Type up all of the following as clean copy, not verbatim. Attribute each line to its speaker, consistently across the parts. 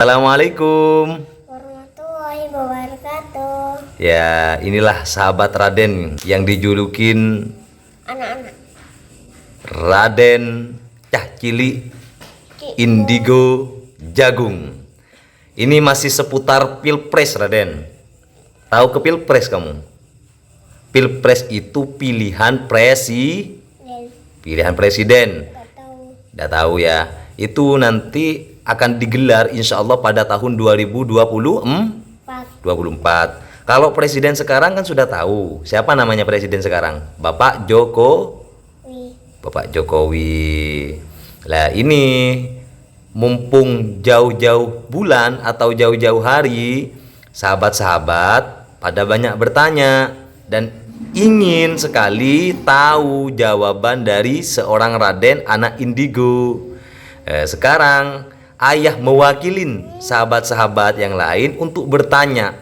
Speaker 1: Assalamualaikum
Speaker 2: Warahmatullahi wabarakatuh.
Speaker 1: ya. Inilah sahabat Raden yang dijulukin
Speaker 2: Anak-anak
Speaker 1: Raden Cah Cili Indigo Jagung. Ini masih seputar pilpres, Raden. Tahu ke pilpres kamu? Pilpres itu pilihan presiden.
Speaker 2: nggak tahu.
Speaker 1: Nggak tahu ya. Itu nanti akan digelar insya Allah pada tahun 2024. Kalau presiden sekarang kan sudah tahu. Siapa namanya presiden sekarang? Bapak Jokowi. Lah ini mumpung jauh-jauh bulan atau jauh-jauh hari, sahabat-sahabat pada banyak bertanya dan ingin sekali tahu jawaban dari seorang Raden anak Indigo. Sekarang ayah mewakilin sahabat-sahabat yang lain untuk bertanya.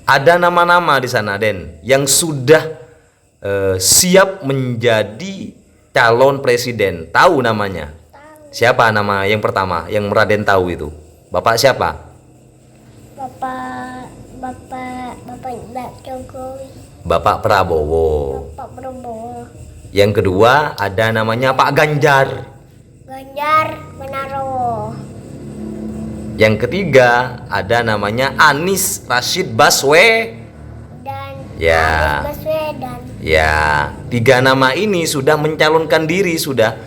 Speaker 1: Ada nama-nama di sana, Den, yang sudah siap menjadi calon presiden. Tahu namanya? Siapa nama yang pertama yang Raden tahu itu? Bapak siapa?
Speaker 2: Bapak Jokowi.
Speaker 1: Bapak Prabowo.
Speaker 2: Bapak Prabowo.
Speaker 1: Yang kedua ada namanya Pak Ganjar.
Speaker 2: Ganjar Pranowo.
Speaker 1: Yang ketiga ada namanya Anies Rashid Baswedan.
Speaker 2: Dan
Speaker 1: Ya.
Speaker 2: Anies Baswedan.
Speaker 1: Ya, tiga nama ini sudah mencalonkan diri, sudah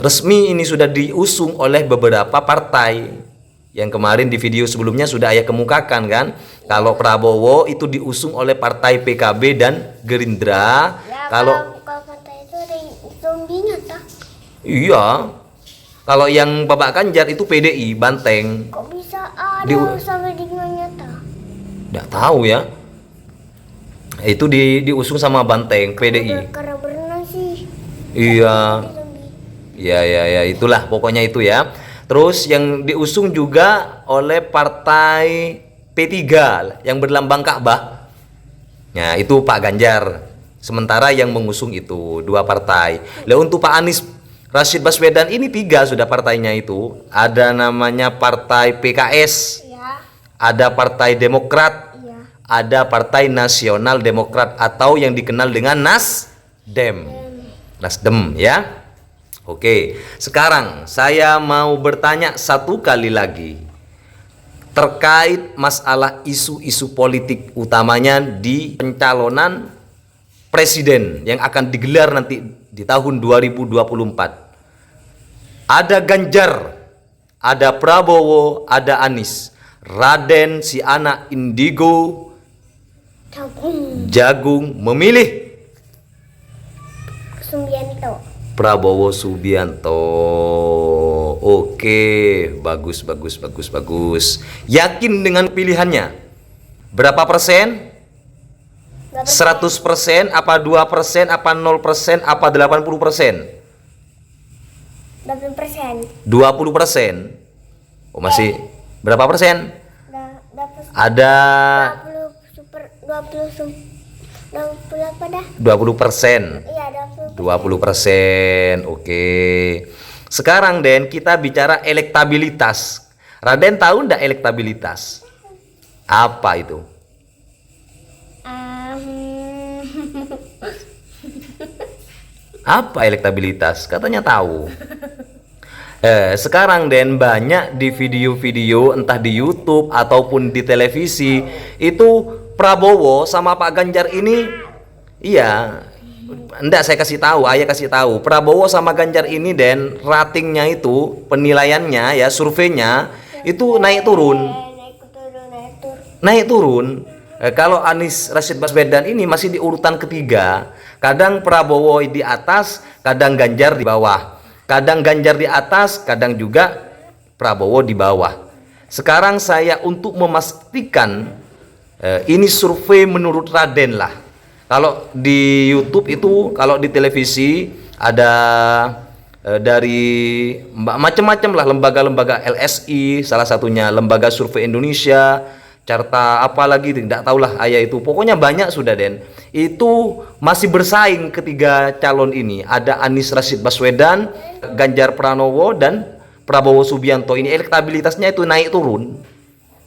Speaker 1: resmi, ini sudah diusung oleh beberapa partai. Yang kemarin di video sebelumnya sudah ayah kemukakan kan, kalau Prabowo itu diusung oleh partai PKB dan Gerindra.
Speaker 2: Ya,
Speaker 1: Kalau
Speaker 2: kata itu ada zombinya tak?
Speaker 1: iya, kalau yang Bapak Ganjar itu PDI Banteng.
Speaker 2: Kok bisa ada
Speaker 1: Di-
Speaker 2: sampai di nyata?
Speaker 1: Nggak tahu ya. Itu diusung sama Banteng PDI.
Speaker 2: Karena berenang sih.
Speaker 1: Iya.
Speaker 2: Zombie.
Speaker 1: Ya, itulah pokoknya itu ya. Terus yang diusung juga oleh partai P3 yang berlambang Ka'bah. Nah, itu Pak Ganjar. Sementara yang mengusung itu dua partai. Lah untuk Pak Anies Rashid Baswedan ini tiga sudah partainya itu. Ada namanya Partai PKS,
Speaker 2: Ya,
Speaker 1: ada Partai Demokrat,
Speaker 2: iya.
Speaker 1: ada Partai Nasional Demokrat atau yang dikenal dengan Nasdem ya. Oke, sekarang saya mau bertanya satu kali lagi terkait masalah isu-isu politik, utamanya di pencalonan presiden yang akan digelar nanti di tahun 2024. Ada Ganjar, ada Prabowo, ada Anies. Raden si anak Indigo Jagung memilih
Speaker 2: Sumbian itu.
Speaker 1: Prabowo Subianto. Oke, bagus. Yakin dengan pilihannya? Berapa persen? 100%, apa 2%, apa 0%, apa 80%?
Speaker 2: 80%.
Speaker 1: 20%. Oh, masih berapa persen?
Speaker 2: Dapat
Speaker 1: Ada
Speaker 2: 20 apa dah?
Speaker 1: 20%.
Speaker 2: Iya,
Speaker 1: 20%. Oke. Sekarang Den, kita bicara elektabilitas. Raden tahu ndak elektabilitas? Apa itu? Apa elektabilitas? Katanya tahu. Sekarang Den, banyak di video-video entah di YouTube ataupun di televisi itu Prabowo sama Pak Ganjar ini, iya, enggak, saya kasih tahu, ayah kasih tahu. Prabowo sama Ganjar ini Den, ratingnya itu, penilaiannya ya, surveinya itu naik turun. Kalau Anies Rashid Baswedan ini masih di urutan ketiga. Kadang Prabowo di atas, kadang Ganjar di bawah. Kadang Ganjar di atas, kadang juga Prabowo di bawah. Sekarang saya untuk memastikan ini survei menurut Raden lah. Kalau di YouTube itu, kalau di televisi ada dari macam-macam lah lembaga-lembaga, LSI salah satunya, Lembaga Survei Indonesia, Carta apalagi tidak tahulah ayah itu. Pokoknya banyak sudah Den. Itu masih bersaing ketiga calon ini. Ada Anies Rashid Baswedan, Ganjar Pranowo dan Prabowo Subianto ini elektabilitasnya itu naik turun.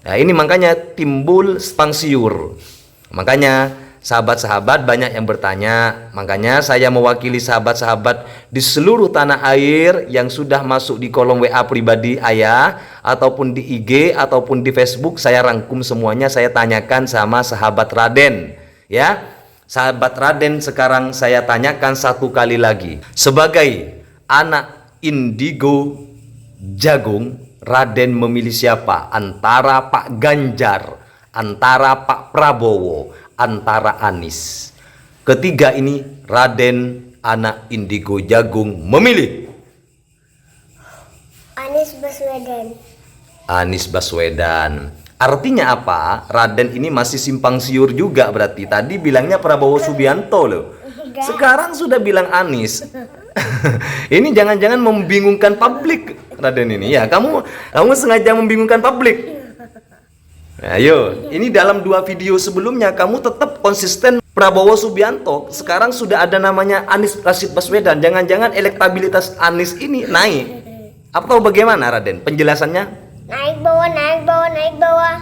Speaker 1: Nah, ini makanya timbul simpang siur. Makanya sahabat-sahabat banyak yang bertanya. Makanya saya mewakili sahabat-sahabat di seluruh tanah air yang sudah masuk di kolom WA pribadi Ayah, ataupun di IG, ataupun di Facebook. Saya rangkum semuanya, saya tanyakan sama sahabat Raden. Ya, sahabat Raden sekarang saya tanyakan satu kali lagi. Sebagai anak indigo jagung, Raden memilih siapa? Antara Pak Ganjar, antara Pak Prabowo, antara Anies. Ketiga ini Raden anak indigo jagung memilih
Speaker 2: Anies Baswedan.
Speaker 1: Anies Baswedan. Artinya apa? Raden ini masih simpang siur juga berarti. Tadi bilangnya Prabowo Subianto loh. Sekarang sudah bilang Anies. Ini jangan-jangan membingungkan publik, Raden ini. Ya, kamu sengaja membingungkan publik. Nah, ayo, ini dalam 2 video sebelumnya kamu tetap konsisten Prabowo Subianto. Sekarang sudah ada namanya Anies Rashid Baswedan. Jangan-jangan elektabilitas Anies ini naik. Atau bagaimana, Raden? Penjelasannya?
Speaker 2: Naik bawah, naik bawah, naik bawah.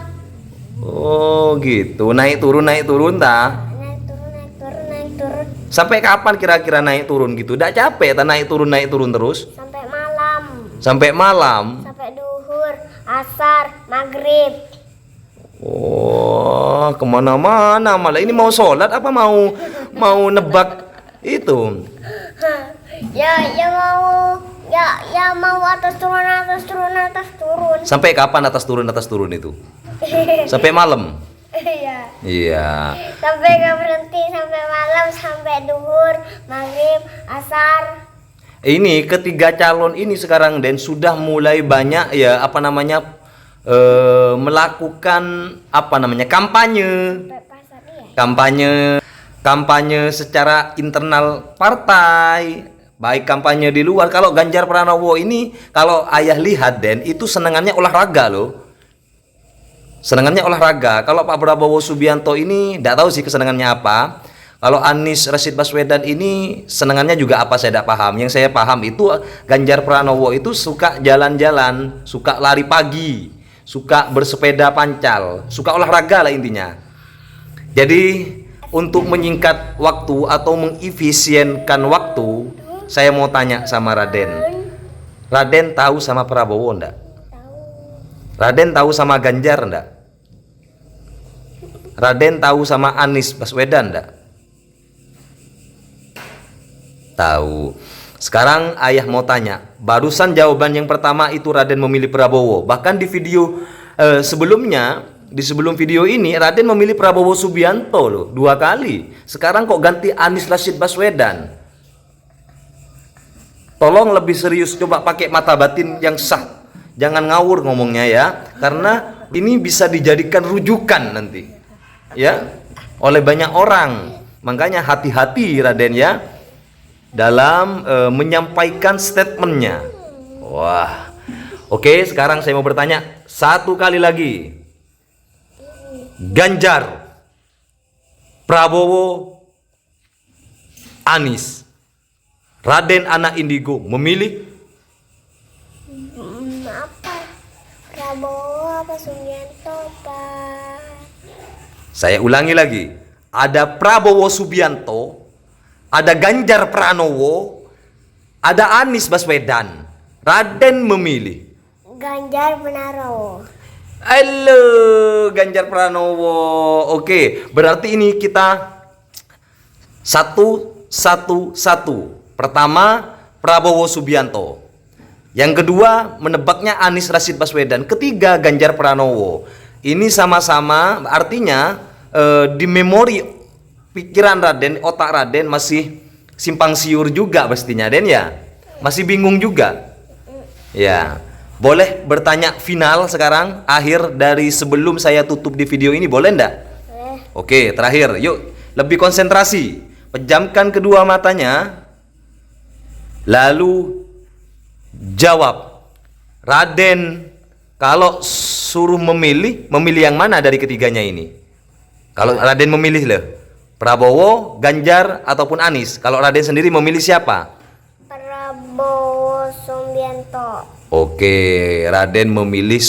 Speaker 1: Oh, gitu. Naik turun ta?
Speaker 2: Naik turun, naik turun, naik turun.
Speaker 1: Sampai kapan kira-kira naik turun gitu? Nggak capek ta naik turun terus?
Speaker 2: Sampai malam.
Speaker 1: Sampai malam?
Speaker 2: Sampai duhur, asar, maghrib.
Speaker 1: Oh, kemana-mana malah. Ini mau sholat apa mau nebak itu?
Speaker 2: Ya mau atas turun, atas turun, atas turun.
Speaker 1: Sampai kapan atas turun itu? Sampai malam?
Speaker 2: Iya.
Speaker 1: Iya.
Speaker 2: Sampai gak berhenti, sampai malam, sampai duhur, maghrib, asar.
Speaker 1: Ini ketiga calon ini sekarang dan sudah mulai banyak ya melakukan kampanye.
Speaker 2: Sampai pasar
Speaker 1: Kampanye secara internal partai, baik kampanye di luar. Kalau Ganjar Pranowo ini, kalau Ayah lihat Den, itu senengannya olahraga loh. Senengannya olahraga. Kalau Pak Prabowo Subianto ini tidak tahu sih kesenangannya apa. Kalau Anies Rashid Baswedan ini senengannya juga apa saya tidak paham. Yang saya paham itu Ganjar Pranowo itu suka jalan-jalan, suka lari pagi, suka bersepeda pancal, suka olahraga lah intinya. Jadi untuk menyingkat waktu atau mengefisienkan waktu, saya mau tanya sama Raden. Raden tahu sama Prabowo enggak? Raden tahu sama Ganjar enggak? Raden tahu sama Anies Baswedan enggak? Tahu. Sekarang Ayah mau tanya. Barusan jawaban yang pertama itu Raden memilih Prabowo. Bahkan di video sebelumnya, di sebelum video ini Raden memilih Prabowo Subianto loh 2 kali. Sekarang kok ganti Anies Rashid Baswedan? Tolong lebih serius, coba pakai mata batin yang sah. Jangan ngawur ngomongnya ya, karena ini bisa dijadikan rujukan nanti ya oleh banyak orang. Makanya hati-hati Raden ya dalam menyampaikan statementnya. Wah, oke, sekarang saya mau bertanya satu kali lagi. Ganjar, Prabowo, Anies, Raden anak indigo memilih
Speaker 2: apa? Prabowo apa Subianto Pak?
Speaker 1: Saya ulangi lagi. Ada Prabowo Subianto, ada Ganjar Pranowo, ada Anies Baswedan. Raden memilih
Speaker 2: Ganjar Pranowo.
Speaker 1: halo Ganjar Pranowo. Oke, berarti ini kita satu. Pertama Prabowo Subianto. Yang kedua menebaknya Anies Rashid Baswedan. Ketiga Ganjar Pranowo. Ini sama-sama artinya di memori pikiran Raden, otak Raden masih simpang siur juga pastinya Den ya. Masih bingung juga. Ya. Boleh bertanya final sekarang akhir dari sebelum saya tutup di video ini, boleh enggak? Oke, terakhir. Yuk, lebih konsentrasi. Pejamkan kedua matanya. Lalu jawab. Raden kalau suruh memilih yang mana dari ketiganya ini? Kalau Raden memilih loh, Prabowo, Ganjar ataupun Anies. Kalau Raden sendiri memilih siapa?
Speaker 2: Prabowo Subianto.
Speaker 1: Oke, Raden memilih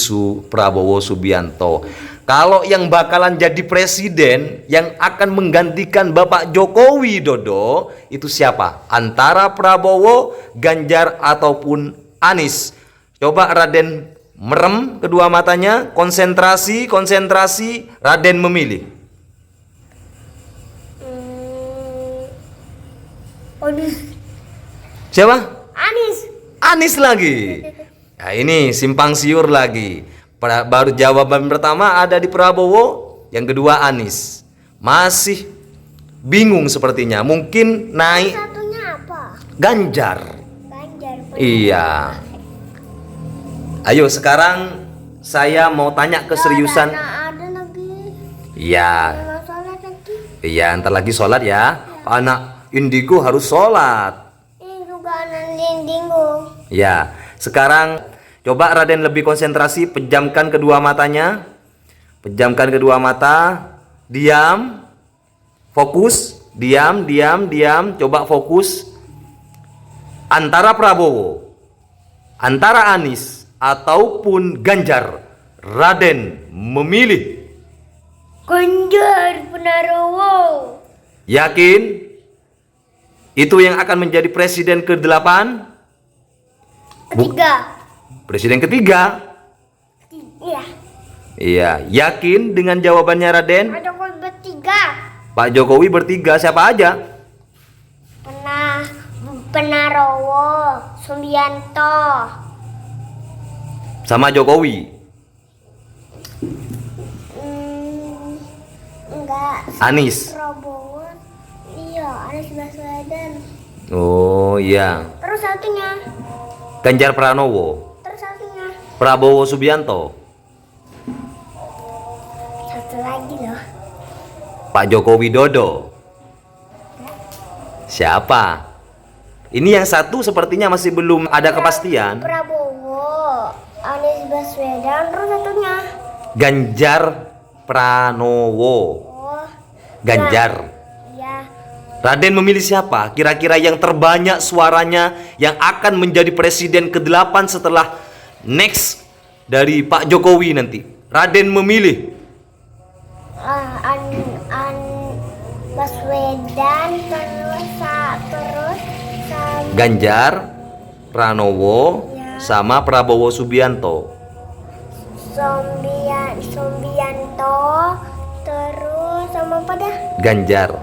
Speaker 1: Prabowo Subianto. Kalau yang bakalan jadi presiden yang akan menggantikan Bapak Joko Widodo itu siapa? Antara Prabowo, Ganjar ataupun Anies? Coba Raden merem kedua matanya, konsentrasi, Raden memilih.
Speaker 2: Anis.
Speaker 1: Siapa?
Speaker 2: Anis.
Speaker 1: Anies lagi. Nah, ini simpang siur lagi. Baru jawaban pertama ada di Prabowo, yang kedua Anies. Masih bingung sepertinya. Mungkin naik
Speaker 2: Satunya apa?
Speaker 1: Ganjar.
Speaker 2: Ganjar.
Speaker 1: Iya. Ayo sekarang saya mau tanya keseriusan.
Speaker 2: Ada lagi.
Speaker 1: Iya.
Speaker 2: Mau sholat lagi.
Speaker 1: Iya, ntar lagi sholat ya. Anak indigo harus sholat.
Speaker 2: Ini juga anak lindingu.
Speaker 1: Ya, sekarang coba Raden lebih konsentrasi, pejamkan kedua matanya. Pejamkan kedua mata. Diam. Fokus. Diam. Coba fokus. Antara Prabowo, antara Anies, ataupun Ganjar, Raden memilih.
Speaker 2: Ganjar Pranowo.
Speaker 1: Yakin? Itu yang akan menjadi presiden ke-8?
Speaker 2: Ketiga.
Speaker 1: Presiden ketiga?
Speaker 2: Iya.
Speaker 1: Iya, yakin dengan jawabannya Raden?
Speaker 2: Ada kau bertiga.
Speaker 1: Pak Jokowi bertiga, siapa aja?
Speaker 2: Pranowo, Subianto.
Speaker 1: Sama Jokowi?
Speaker 2: Enggak.
Speaker 1: Anies?
Speaker 2: Prabowo. Iya, Anies Baswedan.
Speaker 1: Oh iya.
Speaker 2: Terus satunya.
Speaker 1: Ganjar Pranowo?
Speaker 2: Terus satunya.
Speaker 1: Prabowo Subianto?
Speaker 2: Satu lagi loh.
Speaker 1: Pak Joko Widodo? Siapa? Ini yang satu sepertinya masih belum ada kepastian.
Speaker 2: Prabowo, Anies Baswedan, terus satunya.
Speaker 1: Ganjar Pranowo.
Speaker 2: Oh,
Speaker 1: Ganjar.
Speaker 2: iya.
Speaker 1: Raden memilih siapa? Kira-kira yang terbanyak suaranya yang akan menjadi presiden ke-8 setelah next dari Pak Jokowi nanti. Raden memilih
Speaker 2: Baswedan terus sama
Speaker 1: Ganjar Pranowo
Speaker 2: Ya.
Speaker 1: sama Prabowo Subianto.
Speaker 2: Subianto terus sama apa dah?
Speaker 1: Ganjar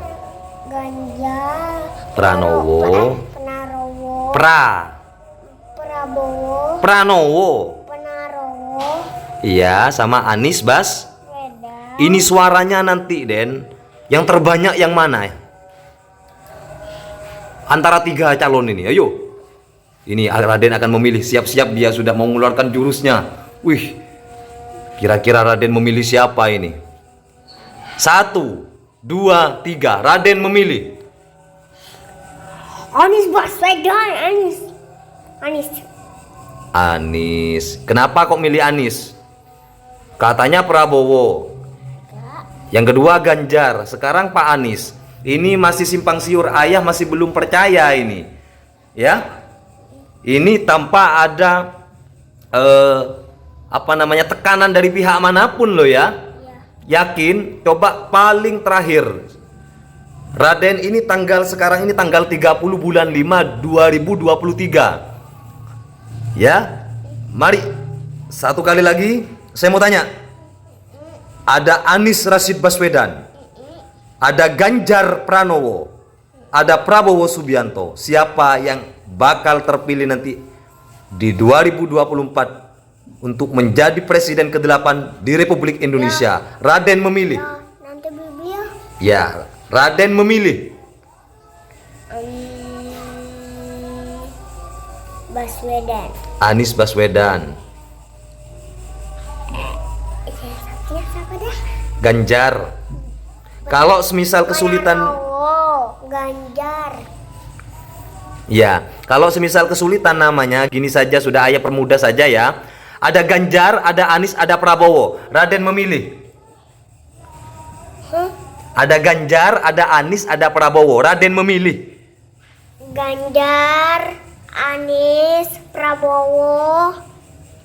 Speaker 2: Ganjar
Speaker 1: Pranowo.
Speaker 2: Pranowo
Speaker 1: Prabowo.
Speaker 2: Pranowo
Speaker 1: Iya, sama Anies
Speaker 2: Baswedan.
Speaker 1: Ini suaranya nanti, Den. Yang terbanyak yang mana? Antara 3 calon ini, ayo. Ini Raden akan memilih. Siap-siap dia sudah mau mengeluarkan jurusnya. Wih, kira-kira Raden memilih siapa ini? 1, 2, 3. Raden memilih.
Speaker 2: Anies Baswedan.
Speaker 1: Anies. Kenapa kok milih Anies? Katanya Prabowo. Yang kedua Ganjar. Sekarang Pak Anies. Ini masih simpang siur, ayah masih belum percaya ini. Ya. Ini tanpa ada tekanan dari pihak manapun loh ya. Yakin? Coba paling terakhir. Raden ini sekarang ini tanggal 30 bulan 5 2023. Ya. Mari satu kali lagi saya mau tanya. Ada Anies Rashid Baswedan, ada Ganjar Pranowo, ada Prabowo Subianto. Siapa yang bakal terpilih nanti di 2024 untuk menjadi presiden ke-8 di Republik Indonesia? Raden memilih.
Speaker 2: Ya, nanti Bibi ya.
Speaker 1: Ya, Raden memilih.
Speaker 2: Baswedan.
Speaker 1: Anies Baswedan.
Speaker 2: Satunya siapa dah?
Speaker 1: Ganjar. Kalau semisal kesulitan,
Speaker 2: Pranowo, Ganjar.
Speaker 1: ya, kalau semisal kesulitan namanya, gini saja sudah ayah permudah saja ya. Ada Ganjar, ada Anies, ada Prabowo. Raden memilih. Ada Ganjar, ada Anies, ada Prabowo. Raden memilih.
Speaker 2: Ganjar, Anies, Prabowo,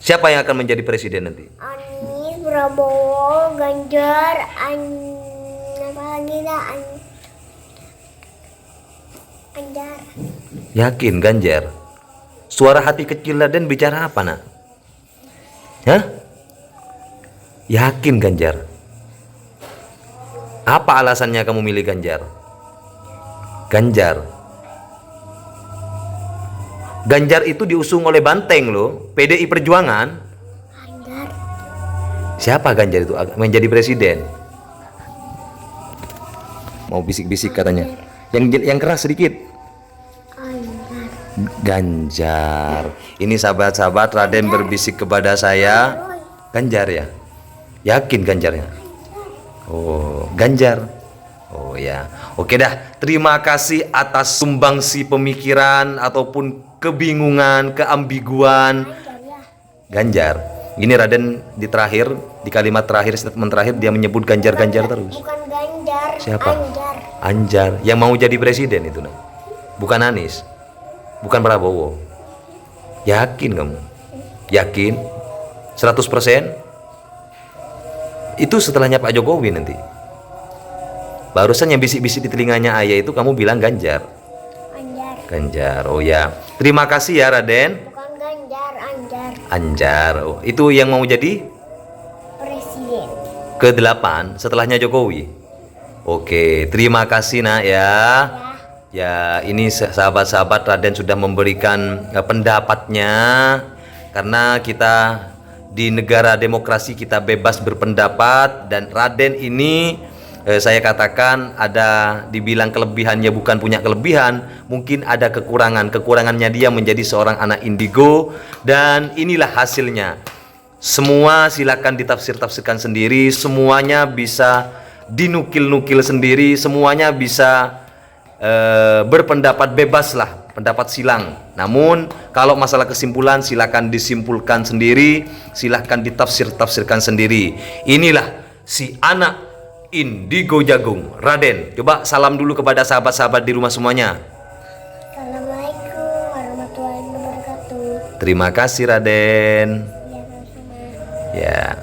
Speaker 1: Siapa yang akan menjadi presiden nanti?
Speaker 2: Anies, Prabowo, Ganjar, apa lagi dah? Anjar.
Speaker 1: Yakin Ganjar? Suara hati kecil Raden bicara apa nak? Hah? Yakin Ganjar? Apa alasannya kamu milih Ganjar? Ganjar. Ganjar itu diusung oleh Banteng loh, PDI Perjuangan.
Speaker 2: Anjar.
Speaker 1: Siapa Ganjar itu menjadi presiden? Mau bisik-bisik katanya. Yang keras sedikit.
Speaker 2: Anjar.
Speaker 1: Ganjar. Ini sahabat-sahabat Raden berbisik kepada saya. Ganjar ya? Yakin Ganjarnya? Oh, Ganjar. Oh ya. Oke dah. Terima kasih atas sumbangsi pemikiran ataupun kebingungan, keambiguan. Ganjar. Ini Raden di terakhir, di kalimat terakhir, statement terakhir dia menyebut Ganjar-Ganjar terus.
Speaker 2: Bukan Ganjar.
Speaker 1: Siapa?
Speaker 2: Anjar.
Speaker 1: Anjar yang mau jadi presiden itu nah. Bukan Anies. Bukan Prabowo. Yakin kamu? Yakin? 100%? Itu setelahnya Pak Jokowi nanti. Barusan yang bisik-bisik di telinganya ayah itu kamu bilang Ganjar.
Speaker 2: Anjar.
Speaker 1: Ganjar. Oh ya. Terima kasih ya Raden.
Speaker 2: Bukan Ganjar, Anjar.
Speaker 1: Anjar. Oh, itu yang mau jadi
Speaker 2: Presiden.
Speaker 1: ke-8 setelahnya Jokowi. Oke, terima kasih nak ya. Ya, ini sahabat-sahabat Raden sudah memberikan pendapatnya karena kita di negara demokrasi kita bebas berpendapat dan Raden ini saya katakan ada dibilang kelebihannya bukan punya kelebihan, mungkin ada kekurangannya dia menjadi seorang anak indigo dan inilah hasilnya. Semua silakan ditafsir-tafsirkan sendiri, semuanya bisa dinukil-nukil sendiri, semuanya bisa berpendapat bebas lah, pendapat silang. Namun kalau masalah kesimpulan silakan disimpulkan sendiri, silakan ditafsir-tafsirkan sendiri. Inilah si anak indigo jagung Raden. Coba salam dulu kepada sahabat-sahabat di rumah semuanya.
Speaker 2: Assalamualaikum warahmatullahi wabarakatuh.
Speaker 1: Terima kasih Raden.
Speaker 2: Ya, sama-sama.
Speaker 1: Ya.